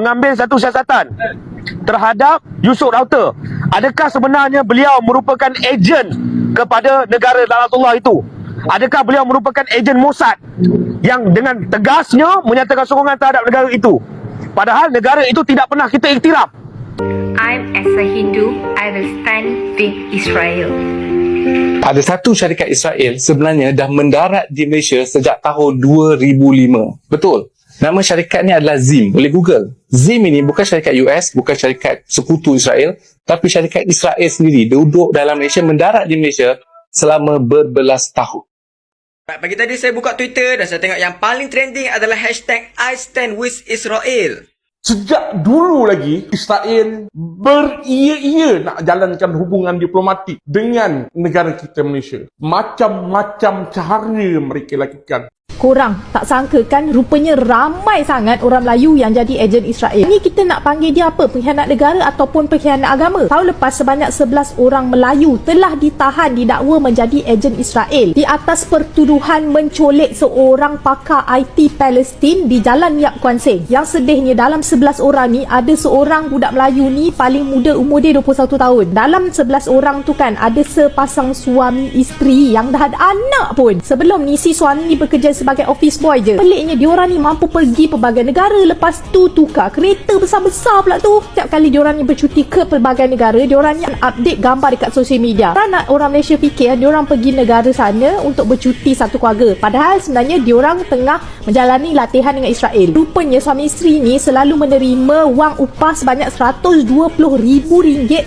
mengambil satu siasatan terhadap Yusuf Rauter. Adakah sebenarnya beliau merupakan ejen kepada negara Laknatullah itu? Adakah beliau merupakan ejen Mossad yang dengan tegasnya menyatakan sokongan terhadap negara itu? Padahal negara itu tidak pernah kita iktiraf. I'm as a Hindu, I will stand with Israel. Ada satu syarikat Israel sebenarnya dah mendarat di Malaysia sejak tahun 2005. Betul. Nama syarikat ni adalah Zim. Boleh Google. Zim ini bukan syarikat US, bukan syarikat sekutu Israel, tapi syarikat Israel sendiri duduk dalam Malaysia, mendarat di Malaysia selama berbelas tahun. Pagi tadi saya buka Twitter dan saya tengok yang paling trending adalah hashtag I stand with Israel. Sejak dulu lagi, Israel beria-ia nak jalankan hubungan diplomatik dengan negara kita Malaysia. Macam-macam cara mereka lakukan. Korang tak sangka kan rupanya ramai sangat orang Melayu yang jadi ejen Israel. Ini kita nak panggil dia apa? Pengkhianat negara ataupun pengkhianat agama? Tahun lepas sebanyak 11 orang Melayu telah ditahan didakwa menjadi ejen Israel di atas pertuduhan menculik seorang pakar IT Palestin di Jalan Yap Kuan Seng. Yang sedihnya dalam 11 orang ni ada seorang budak Melayu ni paling muda, umur dia 21 tahun. Dalam 11 orang tu kan ada sepasang suami isteri yang dah ada anak pun. Sebelum ni si suami ni bekerja sebagai office boy je. Peliknya diorang ni mampu pergi pelbagai negara, lepas tu tukar kereta besar-besar pula tu. Setiap kali diorang ni bercuti ke pelbagai negara, diorang ni update gambar dekat social media. Nak orang Malaysia fikir diorang pergi negara sana untuk bercuti satu keluarga, padahal sebenarnya diorang tengah menjalani latihan dengan Israel. Rupanya suami isteri ni selalu menerima wang upah sebanyak RM120,000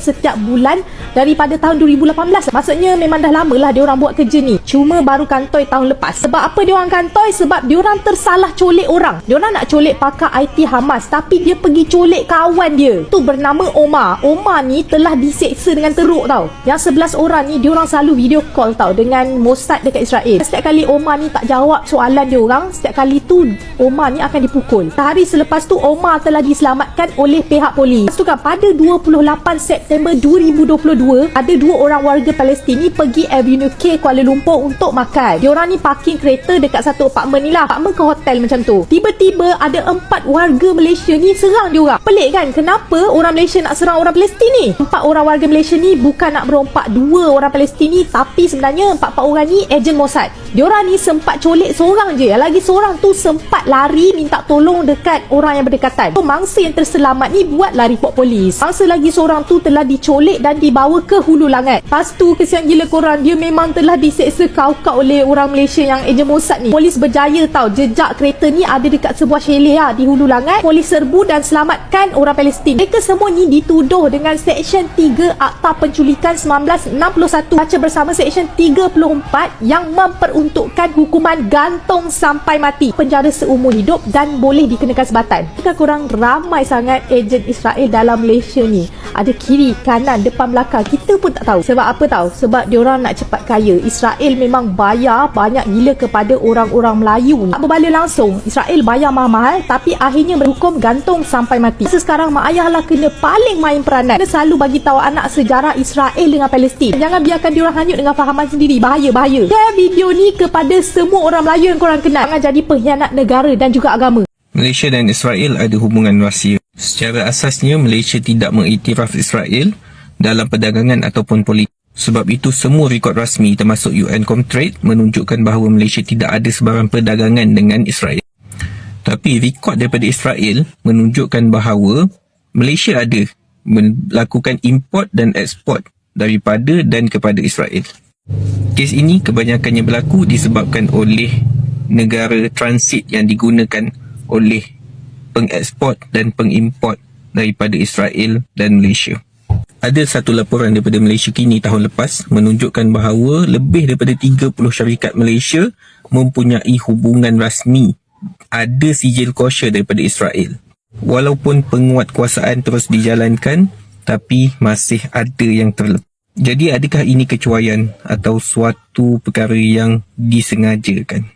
setiap bulan daripada tahun 2018. Maksudnya memang dah lama lah diorang buat kerja ni, cuma baru kantoi tahun lepas. Sebab apa diorang kantoi? Sebab diorang tersalah colik orang. Diorang nak colik pakar IT Hamas, tapi dia pergi colik kawan dia tu bernama Omar. Omar ni telah diseksa dengan teruk tau. Yang 11 orang ni diorang selalu video call tau dengan Mossad dekat Israel. Setiap kali Omar ni tak jawab soalan diorang, setiap kali tu Omar ni akan dipukul. Sehari selepas tu Omar telah diselamatkan oleh pihak polis. Lepas tu kan pada 28 September 2022 ada 2 orang warga Palestin ni pergi Avenue K Kuala Lumpur untuk makan. Diorang ni parking kereta dekat satu apartmen ni lah, apartmen ke hotel macam tu. Tiba-tiba ada 4 warga Malaysia ni serang diorang. Pelik kan, kenapa orang Malaysia nak serang orang Palestin ni? 4 orang warga Malaysia ni bukan nak berompak 2 orang Palestin ni, tapi sebenarnya 4 orang ni ejen Mossad. Diorang ni sempat colik seorang je, lagi seorang tu sempat lari minta tolong dekat orang yang berdekatan. So, mangsa yang terselamat ni buatlah report polis. Mangsa lagi seorang tu telah dicolik dan dibawa ke Hulu Langat. Lepas tu kesian gila korang, dia memang telah diseksa kau-kau oleh orang Malaysia yang ejen Mossad ni. Polis berjaya tahu jejak kereta ni ada dekat sebuah chalet di Hulu Langat. Polis serbu dan selamatkan orang Palestin. Mereka semua ni dituduh dengan Seksyen 3 Akta Penculikan 1961 baca bersama Seksyen 34 yang memperuntukkan hukuman gantung sampai mati, penjara seumur hidup dan boleh dikenakan sebatan. Jika korang ramai sangat ejen Israel dalam Malaysia ni, ada kiri, kanan, depan, belakang, kita pun tak tahu. Sebab apa tahu? Sebab diorang nak cepat kaya. Israel memang bayar banyak gila kepada orang-orang Melayu ni. Tak berbalik langsung, Israel bayar mahal-mahal tapi akhirnya berhukum gantung sampai mati. Sekarang mak ayah lah kena paling main peranan. Kena selalu bagi tahu anak sejarah Israel dengan Palestin. Jangan biarkan diorang hanyut dengan fahaman sendiri. Bahaya. Share video ni kepada semua orang Melayu yang korang kenal. Jangan jadi pengkhianat negara dan juga agama. Malaysia dan Israel ada hubungan rahsia. Secara asasnya, Malaysia tidak mengiktiraf Israel dalam perdagangan ataupun politik. Sebab itu semua rekod rasmi termasuk UN Comtrade menunjukkan bahawa Malaysia tidak ada sebarang perdagangan dengan Israel. Tapi rekod daripada Israel menunjukkan bahawa Malaysia ada melakukan import dan ekspor daripada dan kepada Israel. Kes ini kebanyakannya berlaku disebabkan oleh negara transit yang digunakan oleh pengeksport dan pengimport daripada Israel dan Malaysia. Ada satu laporan daripada Malaysia Kini tahun lepas menunjukkan bahawa lebih daripada 30 syarikat Malaysia mempunyai hubungan rasmi, ada sijil kosher daripada Israel. Walaupun penguatkuasaan terus dijalankan, tapi masih ada yang terlepas. Jadi adakah ini kecuaian atau suatu perkara yang disengajakan?